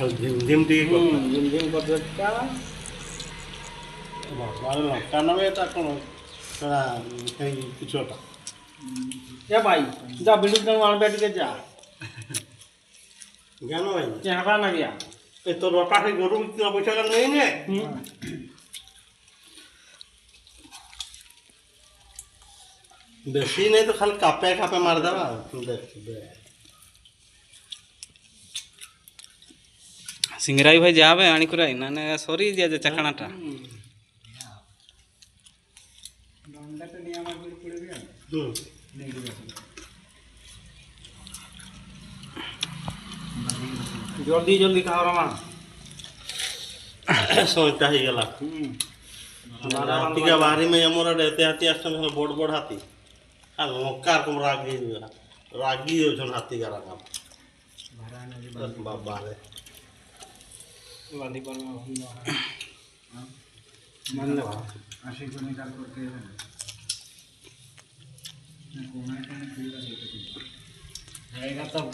झिमझिम T झिमझिम बजेटटा बारे लंका नामे এটা কোন সেটা এই কিছুটা এ ভাই যা বিল্ডিং কাম আনবে টিকে যা কেন ভাই চেহারা না গিয়া এই তো রটা সেই গরু কিনা পয়সা কাল নেই নে বেশি নেই তো খালি কাপে কাপে মার দেবা सिंगराई भाई जावे आणिकुराई नाने सॉरी जे जे चकणाटा जल्दी जल्दी खाओ रमा सोचता ही गला हाथी का बाहरी में यमोरा देते हाथी अष्टम में बोर्ड बोर्ड हाथी हाँ मक्कार को रागी हो जन हाथी का रखा बाबा रे वाली पर मन ले आशिक को निकाल करके कोना को नहीं आएगा तब